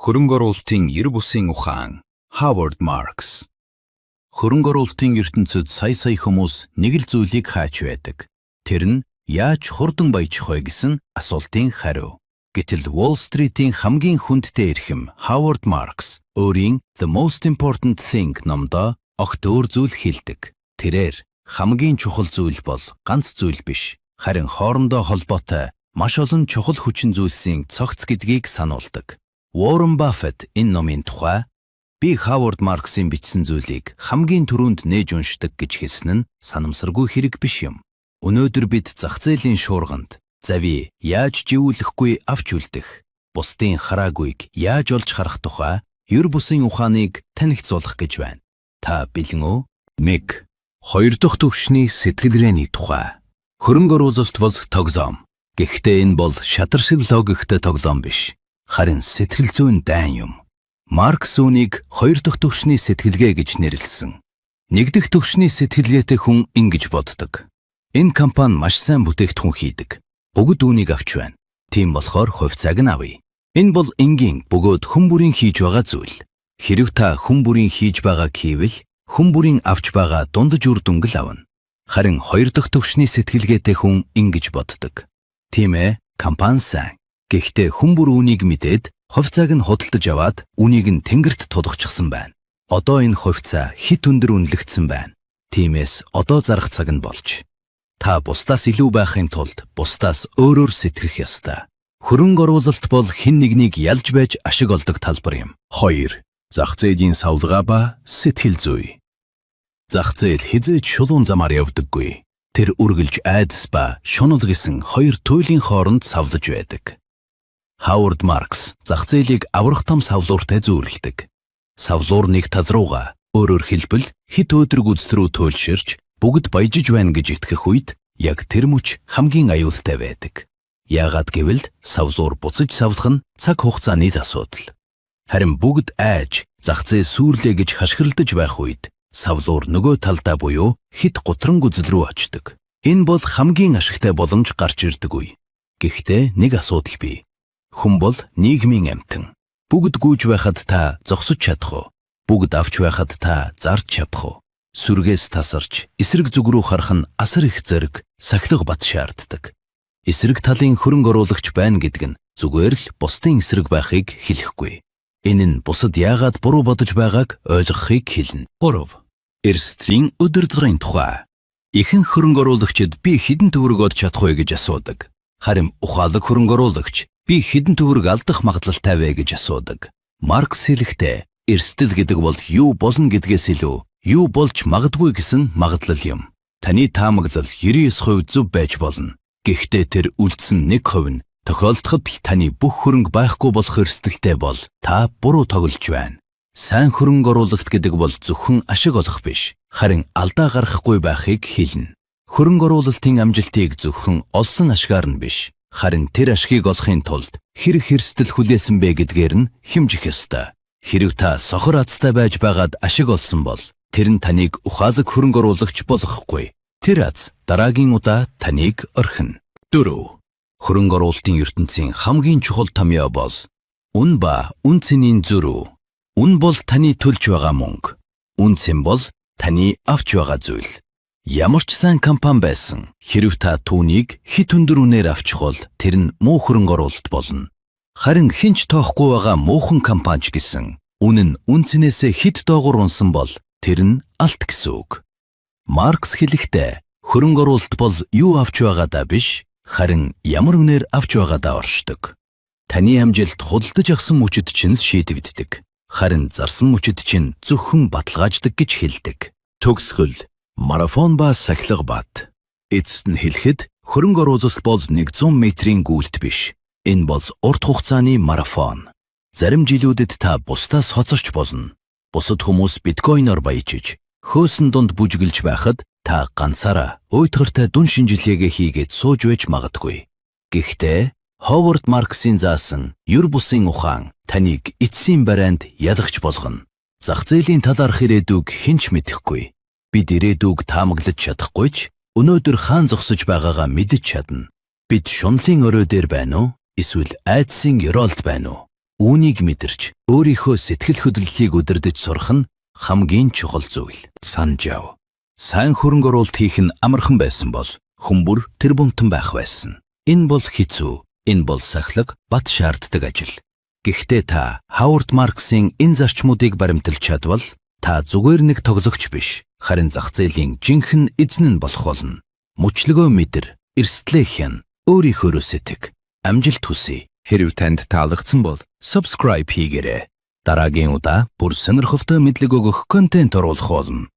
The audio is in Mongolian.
Хөрөнгө оруулалтын ер бусын ухаан Howard Marks. Хөрөнгө оруулалтын ертөнцид сая хүмүүс нэг л зүйлийг хайж байдаг. Тэр нь яаж хурдан баяжих вэ гэсэн асуултын хариу. Гэтэл Wall Street-ийн хамгийн хүндтэй эрхэм Howard Marks өөрийн The Most Important Thing номдоо огт өөр зүйл хэлдэг. Тэрээр хамгийн чухал зүйл бол ганц зүйл биш, харин хоорондоо холбоотой маш олон чухал хүчин зүйлсийн цогц гэдгийг сануулдаг. Warren Buffett энэ номын тухай би Howard Marks-ийн бичсэн зүйлийг хамгийн түрүүнд нээж уншдаг гэж хэлсэн нь санамсаргүй хэрэг биш юм. Өнөөдөр бид зах зээлийн шуурганд завь яаж живүүлэхгүй авч үлдэх, бусдын хараагүйг яаж олж харах тухай ер бусын ухааныг танигдуулах гэж байна. Та бэлэн үү? 1. Хоёр дахь түвшний сэтгэлгээний тухай. Хөрөнгө оруулалт бол тоглоом. Гэхдээ энэ бол шатар шиг логиктэй тоглоом биш. Харин сэтгэл зүйн дайн юм. Маркс үүнийг хоёр дахь түвшний сэтгэлгээ гэж нэрлэсэн. Нэг дахь түвшний сэтгэлгээтэй хүн ингэж боддог. Энэ компани маш сайн бүтээгдэхүүн хийдэг. Бүгд үүнийг авч байна. Тийм болохоор хувьцааг нь авъя. Энэ бол энгийн бөгөөд хүн бүрийн хийж байгаа зүйл. Хэрв та хүн бүрийн хийж байгааг хийвэл хүн бүрийн авч байгаа дундаж үр дүнгэл авна. Харин хоёр дахь түвшний сэтгэлгээтэй хүн ингэж боддог. Тийм ээ, компани сайн. Гэхдээ хүн бүр үүнийг мэдээд хувьцааг нь худалдаж аваад үнийг нь тэнгэрт тулгachсан байна. Одоо энэ хувьцаа хит өндөр үнэлэгдсэн байна. Тиймээс одоо зарах цаг нь болж. Та бусдаас илүү байхын тулд бусдаас өөрөөр сэтгэх ёстой. Хөрөнгө оруулалт бол хэн нэгнийг ялж байж ашиг олдог талбар юм. 2. Зах зээлийн савлгаа ба сэтгэл зүй. Зах зээл хизээж шулуун замаар явдаггүй. Тэр үргэлж айдас ба шунал гэсэн хоёр туйлын хооронд савлаж байдаг. Howard Marks зах зээлийг аврах том савлууртай зүйрлдэг. Савлуур нэг тал руугаа, өөрөөр хэлбэл хит өдрөг үзэл рүү туйлширч бүгд баяжиж байна гэж итгэх үед яг тэр мөч хамгийн аюултай байдаг. Яагаад гэвэл савлуур буцаж савлах нь цаг хугацааны асуудал. Харин бүгд айж зах зээл сүрлээ гэж хашгиралдаж байх үед савлуур нөгөө талдаа буюу хит гутранг үзэл рүү очдог. Энэ бол хамгийн ашигтай боломж гарч ирдэг үе. Гэхдээ нэг асуудал бий. Хүн бол нийгмийн амьтан. Бүгд гүйж байхад та зогсож чадах уу? Бүгд авч байхад та зарж чадах уу? Сүргээс тасарч эсрэг зүг рүү харах нь асар их зэрэг сахилга бат шаарддаг. Эсрэг талын хөрөнгө оруулагч байна гэдэг нь зүгээр л бусдын эсрэг байхыг хэлэхгүй. Энэ нь бусад яагаад буруу бодож байгааг ойлгохыг хэлнэ. 3. Эрсдлийн өдөрдөрийн тухай. Ихэнх хөрөнгө оруулагчид би хэдэн төгрөг олж чадах вэ гэж асуудаг. Харин ухаалаг хөрөнгө оруулагч би хэдэн төгрөг алдах магадлалтай вэ гэж асуудаг. Маркс хэлэхдээ эрсдэл гэдэг бол юу болно гэдгээс илүү юу болж магадгүй гэсэн магадлал юм. Таны таамаглал 99% зөв байж болно. Гэхдээ тэр үлдсэн 1% нь тохиолдоход таны бүх хөрөнгө байхгүй болох эрсдэлтэй бол та буруу тоглож байна. Сайн хөрөнгө оруулалт гэдэг бол зөвхөн ашиг олох биш, харин алдаа гаргахгүй байхыг хэлнэ. Хөрөнгө оруулалтын амжилтыг зөвхөн олсон ашгаар нь биш, харин тэр ашгийг олохын тулд хэрэг хэрсдэл хүлээсэн бэ гэдгээр нь хэмжих ёстой. Хэрв та сохор азтай байж байгаад ашиг олсон бол тэр нь таныг ухаалаг хөрөнгө оруулагч болгохгүй. Тэр аз дараагийн удаа таныг орхино. 4. Хөрөнгө оруулалтын ертөнцийн хамгийн чухал томьёо бол үн ба үн цэнийн зөрүү. Үн бол таны төлж байгаа мөнгө. Үн цэн бол таны авч байгаа зүйл. Ямар ч сайн компани байсан, хэрв та түүнийг хит өндөр үнээр авчих бол тэр нь муу хөрөнгө оруулалт болно. Харин хинч тоохгүй байгаа муухан компани гэсэн үн нь үн цэнээсээ хит доогуур унсан бол тэр нь алт гэсэн үг. Маркс хэлэхдээ хөрөнгө оруулалт бол юу авч байгаадаа биш, харин ямар үнээр авч байгаадаа оршдог. Таны амжилт худалдаж авсан мөчөд чинь шийдэгддэг. Харин зарсан мөчөд чинь зөвхөн баталгааждаг гэж хэлдэг. Төгсгөл марафон ба сахилга бат. Эцэст нь хэлэхэд хөрөнгө оруулалт бол 100 метрийн гүйлт биш. Энэ бол урт хугацааны марафон. Зарим жилүүдэд та бусдаас хоцорч болно. Бусад хүмүүс биткойноор баяжиж, хөөсөн дунд бүжгэлж байхад та ганцаараа уйтгартай дүн шинжилгээгээ хийгээд сууж байж магадгүй. Гэхдээ Howard Marks-ийн заасан ер бусын ухаан таныг эцсийн барайнд ялгч болгоно. Зах зээлийн талаарх ирээдүг хинч мэдэхгүй. Бид ирээдүг таамаглаж чадахгүй ч өнөөдөр хаан зогсож байгаагаа мэдэж чадна. Бид шунлын орой дээр байна уу? Эсвэл айдсын ёроолд байна уу? Үүнийг мэдэрч өөрийнхөө сэтгэл хөдлөлийг удирдах сурах нь хамгийн чухал зүйл. Санаж яв. Сайн хөрөнгө оруулалт хийх нь амархан байсан бол хүмүүр тэр бунтан байх байсан. Энэ бол хэцүү, энэ бол сахилга, бат шаарддаг ажил. Гэхдээ та Ховард Марксын энэ зарчмуудыг баримталж чадвал та зүгээр нэг тоглогч биш, харин зах зээлийн жинхэнэ эзэн нь болох болно. Мөчлөгөө мэдэр, эрсдлээ хян, өөрийнхөө сэтгэг, амжилт хүсье. Хэрв танд таалагдсан бол subscribe хийгээрэй. Дараагийн удаа бүр сонирхолтой мэдлэг өгөх контент оруулах болно.